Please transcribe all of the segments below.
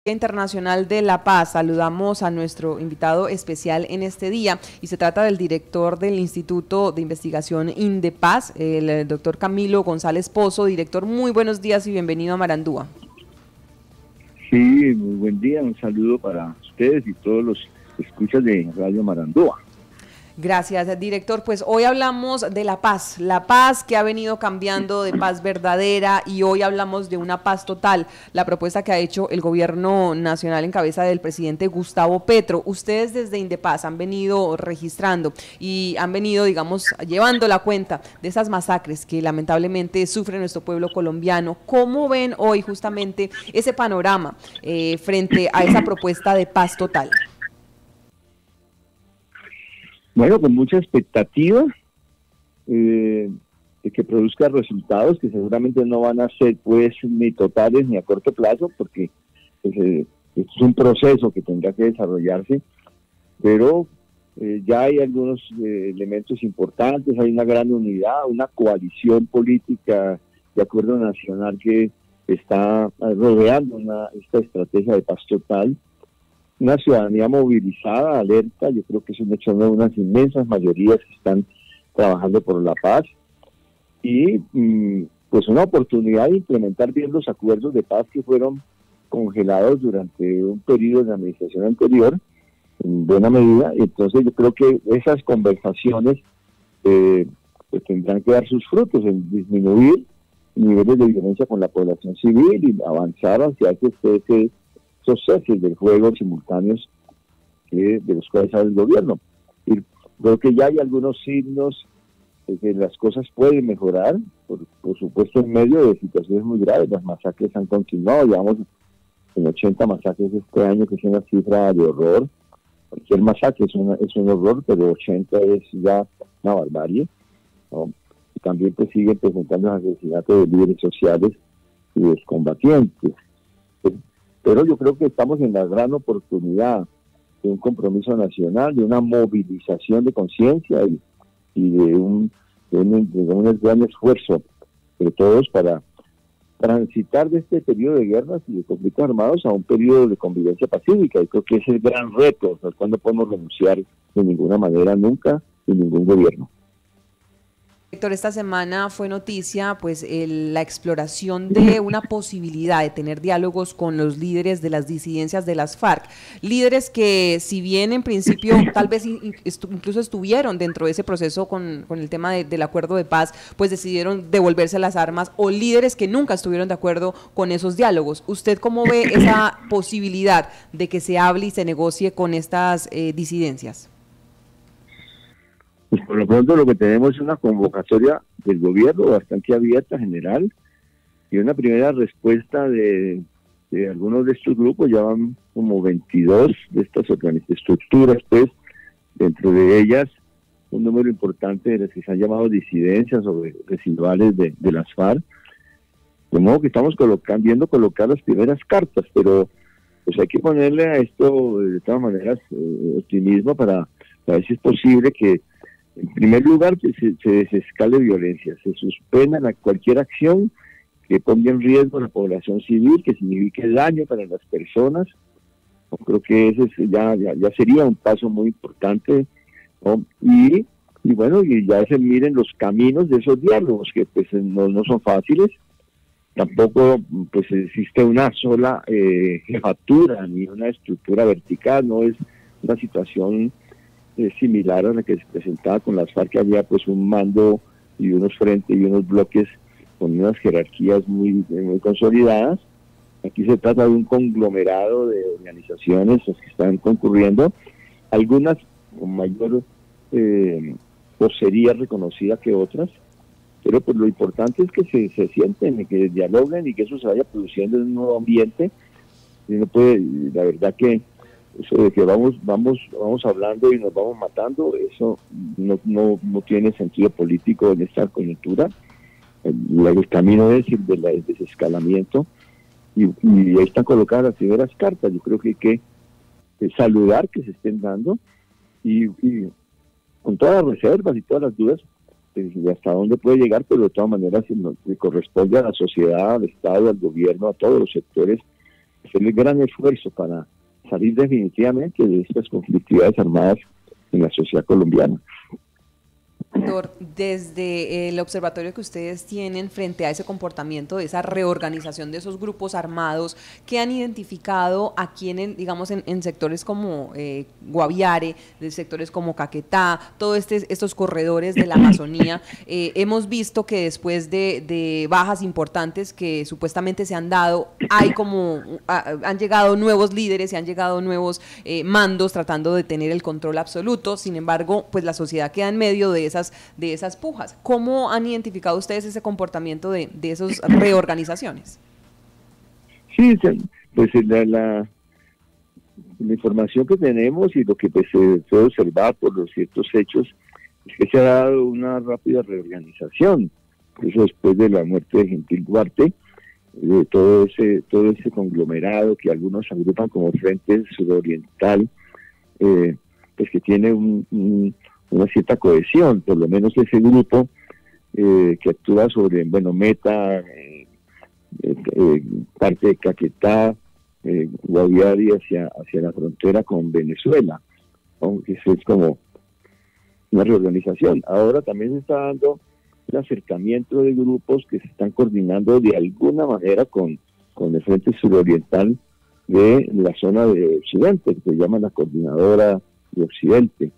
Día Internacional de la Paz. Saludamos a nuestro invitado especial en este día y se trata del director del Instituto de Investigación Indepaz, el doctor Camilo González Pozo. Director, muy buenos días y bienvenido a Marandúa. Sí, muy buen día, un saludo para ustedes y todos los escuchas de Radio Marandúa. Gracias, director. Pues hoy hablamos de la paz que ha venido cambiando de paz verdadera y hoy hablamos de una paz total, la propuesta que ha hecho el gobierno nacional en cabeza del presidente Gustavo Petro. Ustedes desde Indepaz han venido registrando y han venido, digamos, llevando la cuenta de esas masacres que lamentablemente sufre nuestro pueblo colombiano. ¿Cómo ven hoy justamente ese panorama frente a esa propuesta de paz total? Bueno, con mucha expectativa de que produzca resultados que seguramente no van a ser pues ni totales ni a corto plazo, porque pues, esto es un proceso que tendrá que desarrollarse, pero ya hay algunos elementos importantes, hay una gran unidad, una coalición política de acuerdo nacional que está rodeando esta estrategia de paz total. Una ciudadanía movilizada, alerta, yo creo que es un hecho de unas inmensas mayorías que están trabajando por la paz y pues una oportunidad de implementar bien los acuerdos de paz que fueron congelados durante un periodo de la administración anterior, en buena medida. Entonces yo creo que esas conversaciones pues tendrán que dar sus frutos en disminuir niveles de violencia con la población civil y avanzar hacia esos ceses del juego simultáneos de los cuales sabe el gobierno. Y creo que ya hay algunos signos de que las cosas pueden mejorar, por supuesto en medio de situaciones muy graves. Las masacres han continuado, llevamos en 80 masacres este año, que es una cifra de horror. Cualquier masacre es un horror, pero 80 es ya una barbarie, ¿no? Y también pues siguen presentando asesinatos de líderes sociales y de combatientes. Pero yo creo que estamos en la gran oportunidad de un compromiso nacional, de una movilización de conciencia y de un gran esfuerzo de todos para transitar de este periodo de guerras y de conflictos armados a un periodo de convivencia pacífica. Y creo que ese es el gran reto, al cual no podemos renunciar de ninguna manera, nunca, en ningún gobierno. Director, esta semana fue noticia pues la exploración de una posibilidad de tener diálogos con los líderes de las disidencias de las FARC, líderes que si bien en principio tal vez incluso estuvieron dentro de ese proceso con el tema del acuerdo de paz, pues decidieron devolverse las armas, o líderes que nunca estuvieron de acuerdo con esos diálogos. ¿Usted cómo ve esa posibilidad de que se hable y se negocie con estas disidencias? Pues por lo pronto lo que tenemos es una convocatoria del gobierno bastante abierta, general, y una primera respuesta de algunos de estos grupos. Ya van como 22 de estas estructuras, pues, dentro de ellas un número importante de las que se han llamado disidencias o residuales de las FARC, de modo que estamos viendo colocar las primeras cartas, pero pues hay que ponerle a esto de todas maneras optimismo para ver si es posible que en primer lugar que se desescale violencia, se suspenda cualquier acción que ponga en riesgo a la población civil, que signifique daño para las personas. Yo creo que ese ya sería un paso muy importante, ¿no? Y bueno, y ya se miren los caminos de esos diálogos, que pues no son fáciles. Tampoco pues existe una sola jefatura ni una estructura vertical, no es una situación similar a la que se presentaba con las FARC, que había pues un mando y unos frentes y unos bloques con unas jerarquías muy consolidadas. Aquí se trata de un conglomerado de organizaciones que están concurriendo, algunas con mayor vocería reconocida que otras, pero pues lo importante es que se sienten y que dialoguen y que eso se vaya produciendo en un nuevo ambiente. Y no puede, la verdad que eso de que vamos hablando y nos vamos matando, eso no tiene sentido político en esta coyuntura. El camino es el del desescalamiento y ahí están colocadas las primeras cartas. Yo creo que hay que saludar que se estén dando y con todas las reservas y todas las dudas de hasta dónde puede llegar, pero de todas maneras le corresponde a la sociedad, al Estado, al gobierno, a todos los sectores hacer el gran esfuerzo para salir definitivamente de estas conflictividades armadas en la sociedad colombiana. Doctor, desde el observatorio que ustedes tienen frente a ese comportamiento, de esa reorganización de esos grupos armados, ¿qué han identificado aquí digamos, en sectores como Guaviare, de sectores como Caquetá, todos estos corredores de la Amazonía? Hemos visto que después de bajas importantes que supuestamente se han dado, han llegado nuevos líderes y han llegado nuevos mandos tratando de tener el control absoluto. Sin embargo, pues la sociedad queda en medio de esas pujas. ¿Cómo han identificado ustedes ese comportamiento de esas reorganizaciones? Sí, pues la información que tenemos y lo que pues, se puede observar por los ciertos hechos es que se ha dado una rápida reorganización. Eso después de la muerte de Gentil Duarte, de todo ese conglomerado que algunos agrupan como Frente Suroriental, pues que tiene una cierta cohesión, por lo menos ese grupo que actúa sobre, Meta, parte de Caquetá, Guaviare hacia la frontera con Venezuela, ¿no? Eso es como una reorganización. Ahora también se está dando un acercamiento de grupos que se están coordinando de alguna manera con el Frente Suroriental de la zona de Occidente, que se llama la Coordinadora de Occidente,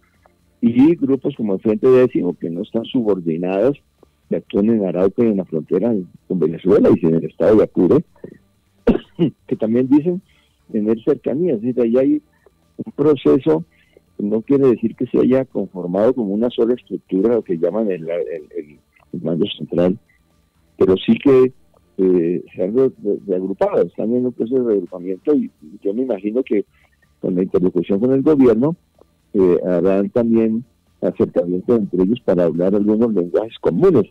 y grupos como el Frente Décimo, que no están subordinados, que actúan en Arauca y en la frontera con Venezuela y en el estado de Apure, que también dicen tener cercanía. Es decir, ahí hay un proceso, no quiere decir que se haya conformado como una sola estructura, lo que llaman el mando central, pero sí que se han reagrupado, están en un proceso de reagrupamiento, y yo me imagino que con la interlocución con el gobierno harán también acercamiento entre ellos para hablar algunos lenguajes comunes.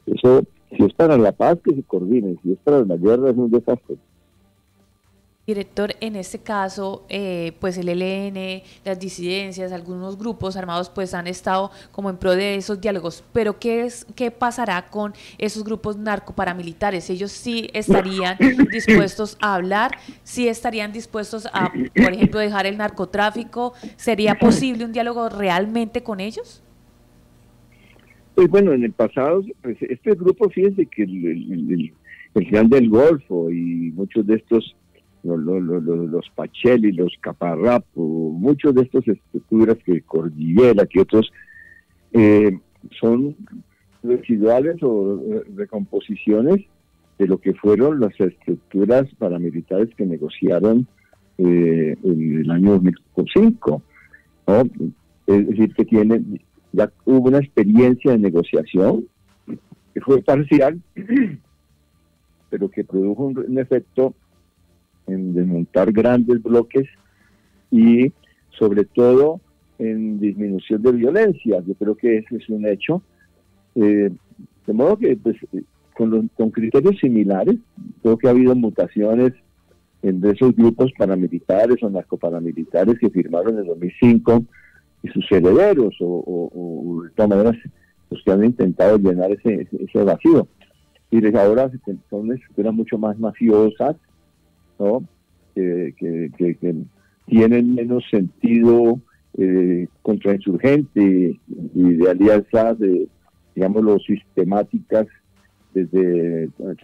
Eso, si es para la paz, que se coordinen; si es para la guerra, es un desastre. Director, en este caso, pues el ELN, las disidencias, algunos grupos armados pues han estado como en pro de esos diálogos, pero ¿qué pasará con esos grupos narcoparamilitares? ¿Ellos sí estarían dispuestos a hablar? ¿Sí estarían dispuestos a, por ejemplo, dejar el narcotráfico? ¿Sería posible un diálogo realmente con ellos? Pues bueno, en el pasado, pues este grupo, fíjense que el Clan del Golfo y muchos de estos, los Pacheli, los Caparrapo, muchos de estas estructuras, que Cordillera, que otros, son residuales o recomposiciones de lo que fueron las estructuras paramilitares que negociaron en el año 2005, ¿no? Es decir, que ya hubo una experiencia de negociación que fue parcial, pero que produjo un efecto en desmontar grandes bloques y sobre todo en disminución de violencia. Yo creo que ese es un hecho. De modo que pues, con criterios similares, creo que ha habido mutaciones entre esos grupos paramilitares o narcoparamilitares que firmaron en el 2005 y sus herederos o de todas maneras los que han intentado llenar ese vacío. Y ahora son estructuras mucho más mafiosas, ¿no? Que tienen menos sentido contrainsurgente y de alianzas, digámoslo, sistemáticas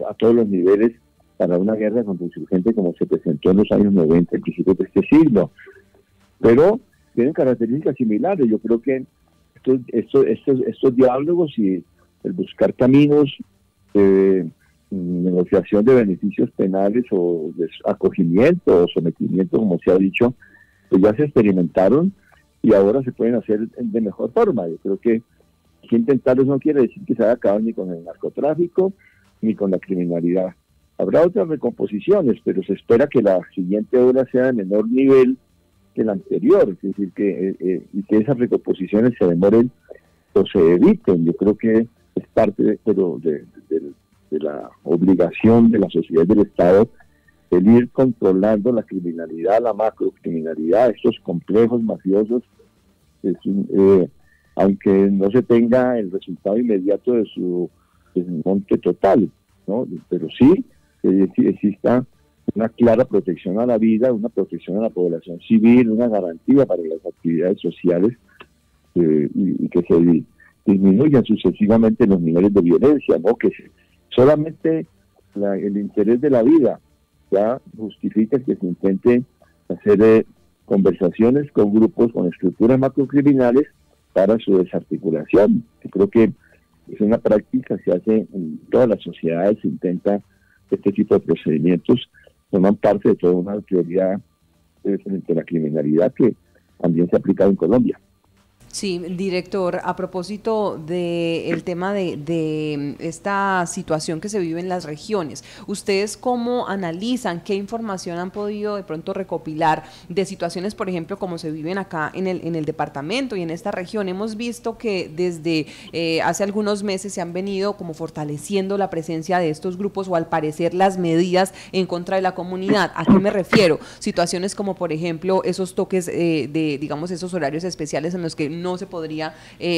a todos los niveles para una guerra contrainsurgente como se presentó en los años 90, al principio de este siglo. Pero tienen características similares. Yo creo que estos diálogos y el buscar caminos negociación de beneficios penales o de acogimiento o sometimiento, como se ha dicho, pues ya se experimentaron y ahora se pueden hacer de mejor forma. Yo creo que intentarlo no quiere decir que se haya acabado ni con el narcotráfico ni con la criminalidad. Habrá otras recomposiciones, pero se espera que la siguiente obra sea de menor nivel que la anterior, es decir, y que esas recomposiciones se demoren o se eviten. Yo creo que es parte de la obligación de la sociedad y del Estado el ir controlando la criminalidad, la macrocriminalidad, estos complejos mafiosos, aunque no se tenga el resultado inmediato de su desmonte total, ¿no? Pero sí que exista una clara protección a la vida, una protección a la población civil, una garantía para las actividades sociales y que se disminuyan sucesivamente los niveles de violencia, ¿no? Que solamente el interés de la vida ya justifica que se intente hacer conversaciones con grupos, con estructuras macrocriminales para su desarticulación. Yo creo que es una práctica que se hace en todas las sociedades, se intenta este tipo de procedimientos, forman parte de toda una teoría frente a la criminalidad que también se ha aplicado en Colombia. Sí, director, a propósito del tema de esta situación que se vive en las regiones, ¿ustedes cómo analizan, qué información han podido de pronto recopilar de situaciones, por ejemplo, como se viven acá en el departamento y en esta región? Hemos visto que desde hace algunos meses se han venido como fortaleciendo la presencia de estos grupos o al parecer las medidas en contra de la comunidad. ¿A qué me refiero? Situaciones como, por ejemplo, esos toques digamos, esos horarios especiales en los que no se podría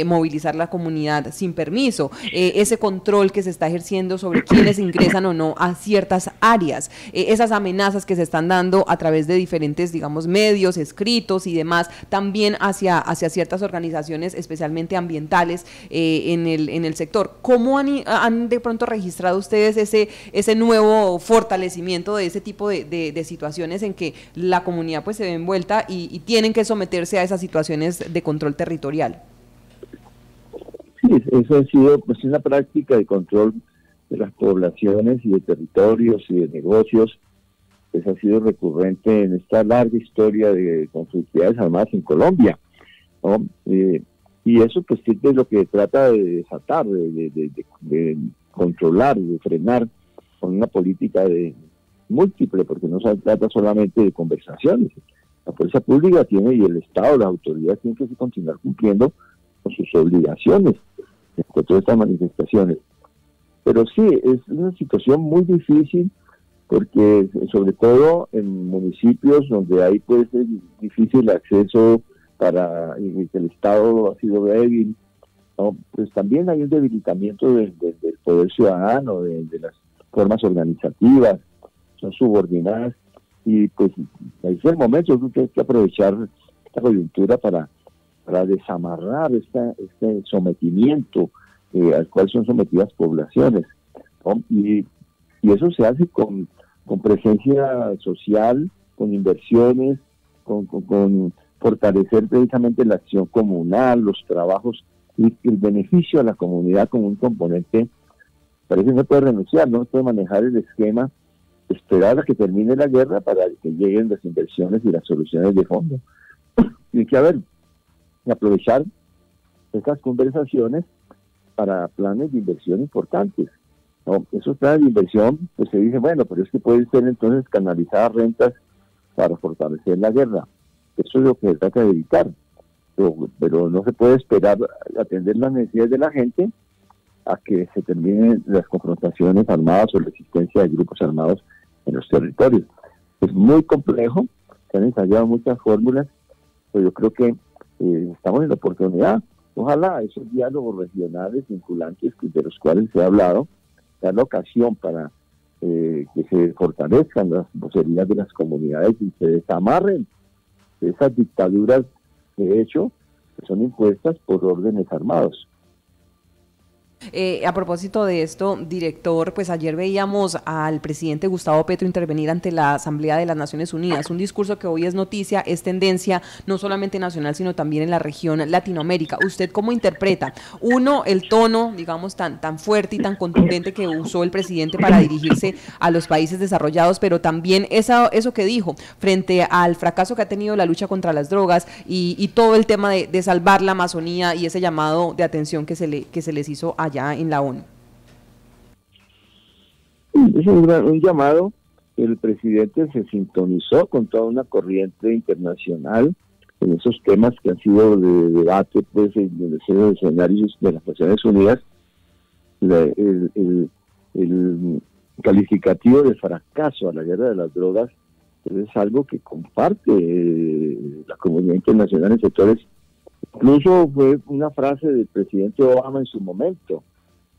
movilizar la comunidad sin permiso, ese control que se está ejerciendo sobre quienes ingresan o no a ciertas áreas, esas amenazas que se están dando a través de diferentes, digamos, medios, escritos y demás, también hacia ciertas organizaciones, especialmente ambientales, en el sector. ¿Cómo han de pronto registrado ustedes ese nuevo fortalecimiento de ese tipo de situaciones en que la comunidad pues se ve envuelta y tienen que someterse a esas situaciones de control territorial? Sí, eso ha sido pues una práctica de control de las poblaciones y de territorios y de negocios. Eso ha sido recurrente en esta larga historia de conflictividades armadas en Colombia, ¿no? Y eso pues es lo que trata de desatar, de controlar, de frenar con una política de múltiple, porque no se trata solamente de conversaciones. La fuerza pública tiene, y el Estado, las autoridades tienen que continuar cumpliendo con sus obligaciones con todas estas manifestaciones. Pero sí, es una situación muy difícil, porque sobre todo en municipios donde hay pues difícil acceso y que el Estado ha sido débil, ¿no? Pues también hay un debilitamiento del poder ciudadano, de las formas organizativas, son subordinadas. Y pues ahí es el momento, yo creo que hay que aprovechar esta coyuntura para desamarrar este sometimiento al cual son sometidas poblaciones, ¿no? Y eso se hace con presencia social, con inversiones, con fortalecer precisamente la acción comunal, los trabajos y el beneficio a la comunidad como un componente. Parece que no puede renunciar, no puede manejar el esquema, esperar a que termine la guerra para que lleguen las inversiones y las soluciones de fondo. Tiene que aprovechar estas conversaciones para planes de inversión importantes, ¿no? Esos planes de inversión, pues se dice, bueno, pero es que pueden ser entonces canalizadas rentas para fortalecer la guerra. Eso es lo que se trata de evitar. Pero no se puede esperar atender las necesidades de la gente a que se terminen las confrontaciones armadas o la existencia de grupos armados en los territorios. Es muy complejo, se han ensayado muchas fórmulas, pero yo creo que estamos en la oportunidad. Ojalá esos diálogos regionales vinculantes de los cuales se ha hablado, dan la ocasión para que se fortalezcan las vocerías de las comunidades y se desamarren de esas dictaduras, de hecho, que son impuestas por órdenes armados. A propósito de esto, director, pues ayer veíamos al presidente Gustavo Petro intervenir ante la Asamblea de las Naciones Unidas, un discurso que hoy es noticia, es tendencia, no solamente nacional, sino también en la región Latinoamérica. ¿Usted cómo interpreta, uno, el tono, digamos, tan fuerte y tan contundente que usó el presidente para dirigirse a los países desarrollados, pero también eso que dijo frente al fracaso que ha tenido la lucha contra las drogas y todo el tema de salvar la Amazonía y ese llamado de atención que se les hizo allá en la ONU? Es un llamado. El presidente se sintonizó con toda una corriente internacional en esos temas que han sido de debate pues en los escenarios de las Naciones Unidas. El calificativo de fracaso a la guerra de las drogas pues es algo que comparte la comunidad internacional en sectores. Incluso fue una frase del presidente Obama en su momento.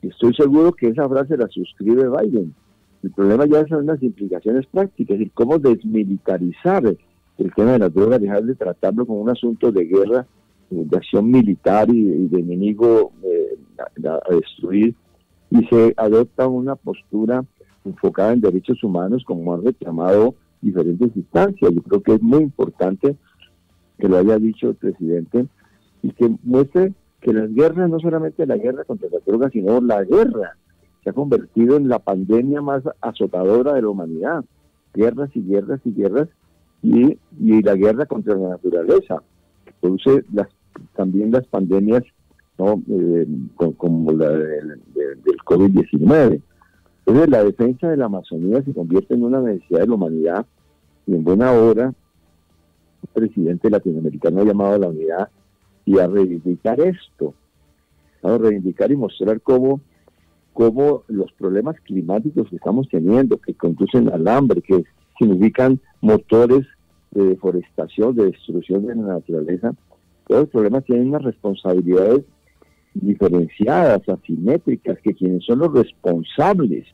Estoy seguro que esa frase la suscribe Biden. El problema ya son las implicaciones prácticas, es decir, cómo desmilitarizar el tema de las drogas, dejar de tratarlo como un asunto de guerra, de acción militar y de enemigo a destruir, y se adopta una postura enfocada en derechos humanos, como han reclamado diferentes instancias. Yo creo que es muy importante que lo haya dicho el presidente y que muestre que las guerras, no solamente la guerra contra las drogas, sino la guerra se ha convertido en la pandemia más azotadora de la humanidad. Guerras y guerras y guerras, y la guerra contra la naturaleza, que produce también las pandemias, ¿no? Como la del COVID-19. Entonces la defensa de la Amazonía se convierte en una necesidad de la humanidad, y en buena hora el presidente latinoamericano ha llamado a la unidad y a reivindicar esto, a reivindicar y mostrar cómo los problemas climáticos que estamos teniendo, que conducen al hambre, que significan motores de deforestación, de destrucción de la naturaleza, todos los problemas tienen unas responsabilidades diferenciadas, asimétricas, que quienes son los responsables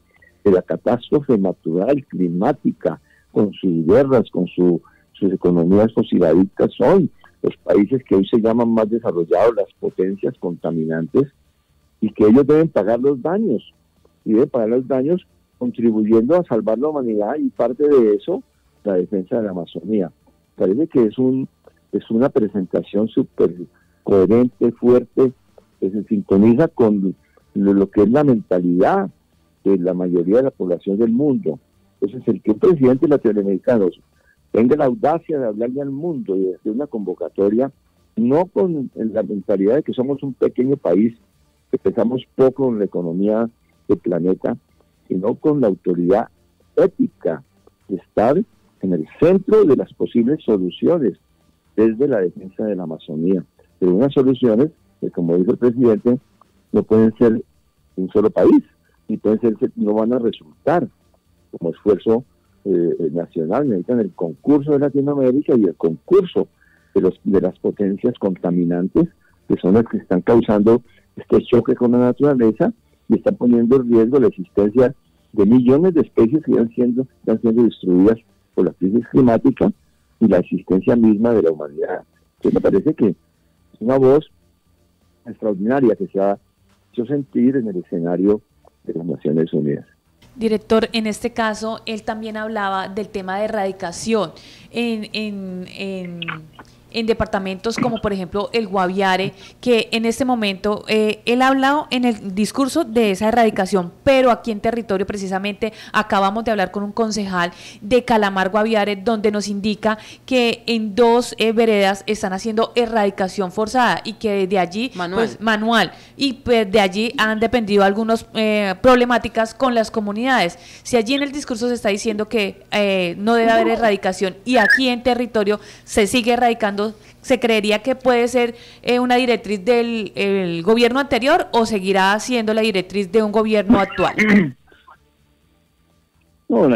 de la catástrofe natural, climática, con sus guerras, con sus economías fosiladictas, son los países que hoy se llaman más desarrollados, las potencias contaminantes, y que ellos deben pagar los daños, y deben pagar los daños contribuyendo a salvar la humanidad, y parte de eso, la defensa de la Amazonía. Parece que es una presentación súper coherente, fuerte, que se sintoniza con lo que es la mentalidad de la mayoría de la población del mundo. Entonces, el que un presidente latinoamericano tenga la audacia de hablarle al mundo y de hacer una convocatoria, no con la mentalidad de que somos un pequeño país, que pensamos poco en la economía del planeta, sino con la autoridad ética de estar en el centro de las posibles soluciones desde la defensa de la Amazonía. Pero unas soluciones que, como dijo el presidente, no pueden ser de un solo país, ni pueden ser, no van a resultar como esfuerzo nacional. Necesitan el concurso de Latinoamérica y el concurso de las potencias contaminantes, que son las que están causando este choque con la naturaleza y están poniendo en riesgo la existencia de millones de especies que están siendo destruidas por la crisis climática y la existencia misma de la humanidad. Entonces me parece que es una voz extraordinaria que se ha hecho sentir en el escenario de las Naciones Unidas. Director, en este caso, él también hablaba del tema de erradicación en departamentos como por ejemplo el Guaviare, que en este momento él ha hablado en el discurso de esa erradicación, pero aquí en territorio precisamente acabamos de hablar con un concejal de Calamar Guaviare, donde nos indica que en 2 veredas están haciendo erradicación forzada y que de allí manual y pues de allí han dependido algunas problemáticas con las comunidades. Si allí en el discurso se está diciendo que no debe haber erradicación y aquí en territorio se sigue erradicando, ¿se creería que puede ser una directriz del gobierno anterior o seguirá siendo la directriz de un gobierno actual? No,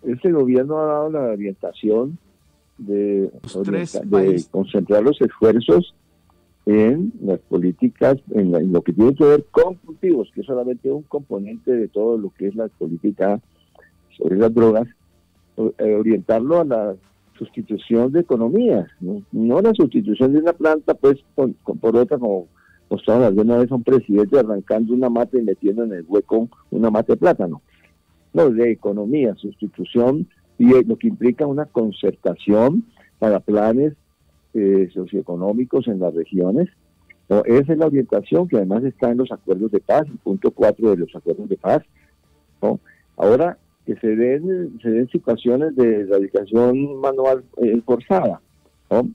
este gobierno ha dado la orientación de concentrar los esfuerzos en las políticas, en lo que tiene que ver con cultivos, que es solamente un componente de todo lo que es la política sobre las drogas, orientarlo a la sustitución de economías, no la sustitución de una planta pues por otra, como mostraron alguna vez a un presidente arrancando una mata y metiendo en el hueco una mata de plátano. No, de economía, sustitución, y lo que implica una concertación para planes socioeconómicos en las regiones. No, esa es la orientación que además está en los acuerdos de paz, el punto 4 de los acuerdos de paz, ¿no? Ahora, que se den situaciones de erradicación manual forzada, ¿no?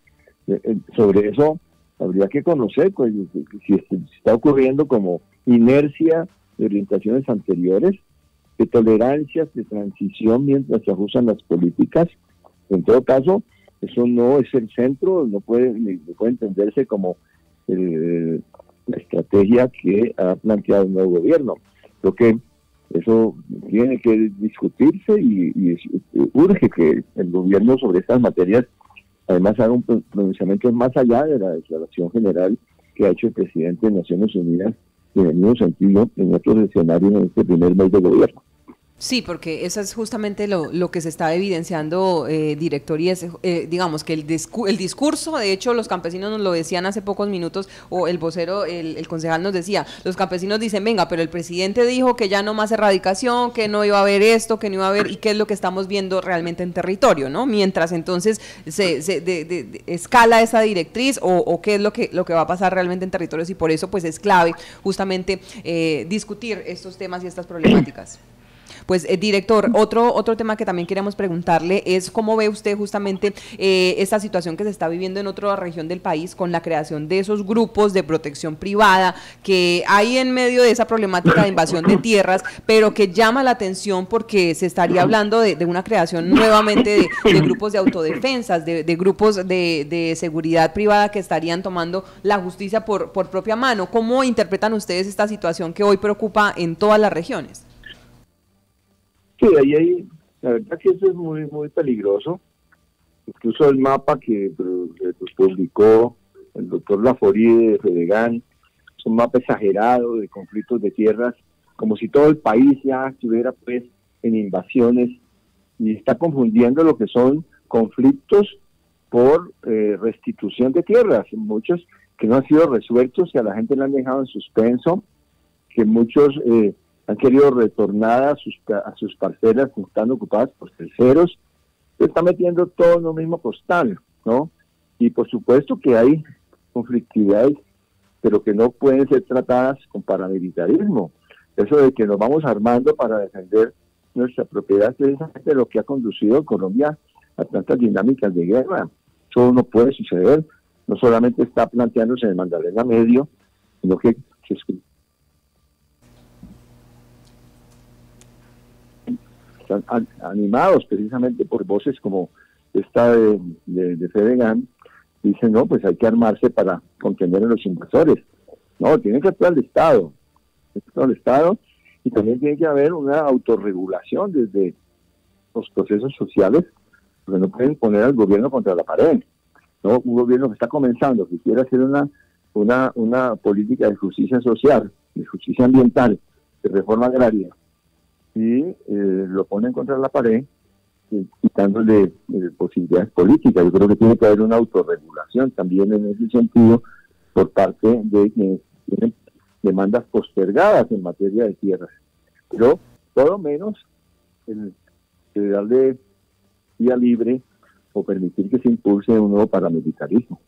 Sobre eso habría que conocer pues, si está ocurriendo como inercia de orientaciones anteriores, de tolerancias, de transición mientras se ajustan las políticas. En todo caso, eso no es el centro, no puede entenderse como la estrategia que ha planteado el nuevo gobierno. Creo que eso tiene que discutirse y urge que el gobierno sobre estas materias además haga un pronunciamiento más allá de la declaración general que ha hecho el presidente de Naciones Unidas en el mismo sentido en otros escenarios en este primer mes de gobierno. Sí, porque eso es justamente lo que se está evidenciando, director, y es, digamos, que el discurso, de hecho, los campesinos nos lo decían hace pocos minutos, o el vocero, el concejal nos decía, los campesinos dicen, venga, pero el presidente dijo que ya no más erradicación, que no iba a haber esto, que no iba a haber, y qué es lo que estamos viendo realmente en territorio, ¿no? Mientras entonces se escala esa directriz, o qué es lo que va a pasar realmente en territorios, y por eso pues es clave justamente discutir estos temas y estas problemáticas. Pues, director, otro tema que también queremos preguntarle es cómo ve usted justamente esta situación que se está viviendo en otra región del país con la creación de esos grupos de protección privada que hay en medio de esa problemática de invasión de tierras, pero que llama la atención porque se estaría hablando de una creación nuevamente de grupos de autodefensas, de grupos de seguridad privada que estarían tomando la justicia por propia mano. ¿Cómo interpretan ustedes esta situación que hoy preocupa en todas las regiones? Sí, ahí la verdad que eso es muy muy peligroso. Incluso el mapa que publicó el doctor Laforí de Fedegan es un mapa exagerado de conflictos de tierras, como si todo el país ya estuviera pues en invasiones, y está confundiendo lo que son conflictos por restitución de tierras, muchos que no han sido resueltos, que a la gente le han dejado en suspenso, que muchos han querido retornar a sus parcelas que están ocupadas por terceros. Se está metiendo todo en un mismo costal, ¿no? Y por supuesto que hay conflictividades, pero que no pueden ser tratadas con paramilitarismo. Eso de que nos vamos armando para defender nuestra propiedad es precisamente lo que ha conducido a Colombia a tantas dinámicas de guerra. Eso no puede suceder. No solamente está planteándose en el Magdalena Medio, sino que se están animados precisamente por voces como esta de Fedegan. Dicen, no, pues hay que armarse para contener a los invasores. No, tiene que actuar el Estado. Y también tiene que haber una autorregulación desde los procesos sociales, porque no pueden poner al gobierno contra la pared, ¿no? Un gobierno que está comenzando, que quiere hacer una política de justicia social, de justicia ambiental, de reforma agraria, y lo ponen contra la pared, quitándole posibilidades políticas. Yo creo que tiene que haber una autorregulación también en ese sentido por parte de quienes tienen demandas postergadas en materia de tierras, pero todo menos el darle vía libre o permitir que se impulse un nuevo paramilitarismo.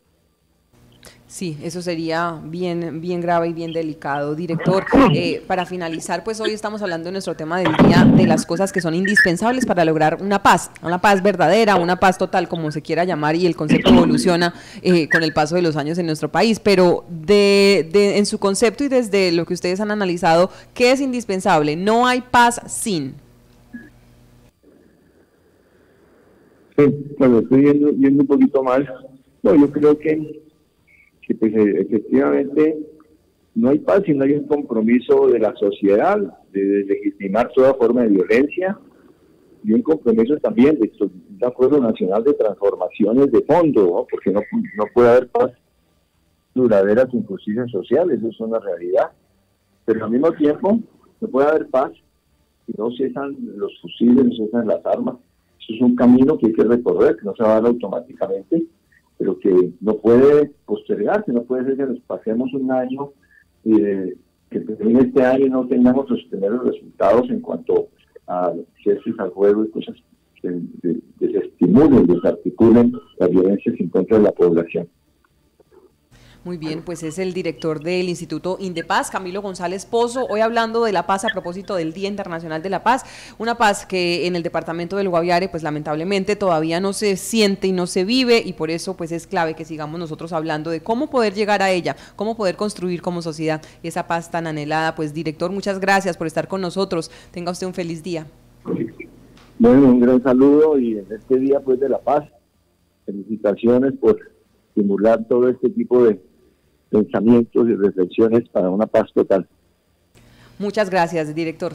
Sí, eso sería bien grave y bien delicado. Director, para finalizar, pues hoy estamos hablando de nuestro tema del día, de las cosas que son indispensables para lograr una paz verdadera, una paz total, como se quiera llamar, y el concepto evoluciona con el paso de los años en nuestro país, pero en su concepto y desde lo que ustedes han analizado, ¿qué es indispensable? No hay paz sin. Sí, bueno, estoy viendo un poquito más. No, yo creo que pues, efectivamente no hay paz si no hay un compromiso de la sociedad de deslegitimar toda forma de violencia, y un compromiso también de un acuerdo nacional de transformaciones de fondo, ¿no? Porque no puede haber paz duradera sin justicia social, eso es una realidad. Pero al mismo tiempo no puede haber paz si no cesan los fusiles, no cesan las armas. Eso es un camino que hay que recorrer, que no se va a dar automáticamente, pero que no puede postergarse, no puede ser que nos pasemos un año, que en este año no tengamos los primeros resultados en cuanto a gestos al juego y cosas que desestimulen, desarticulen las violencias en contra de la población. Muy bien, pues es el director del Instituto Indepaz, Camilo González Pozo, hoy hablando de la paz a propósito del Día Internacional de la Paz, una paz que en el departamento del Guaviare pues lamentablemente todavía no se siente y no se vive, y por eso pues es clave que sigamos nosotros hablando de cómo poder llegar a ella, cómo poder construir como sociedad esa paz tan anhelada. Pues director, muchas gracias por estar con nosotros, tenga usted un feliz día. Bueno, un gran saludo, y en este Día pues de la Paz, felicitaciones por estimular todo este tipo de pensamientos y reflexiones para una paz total. Muchas gracias, director.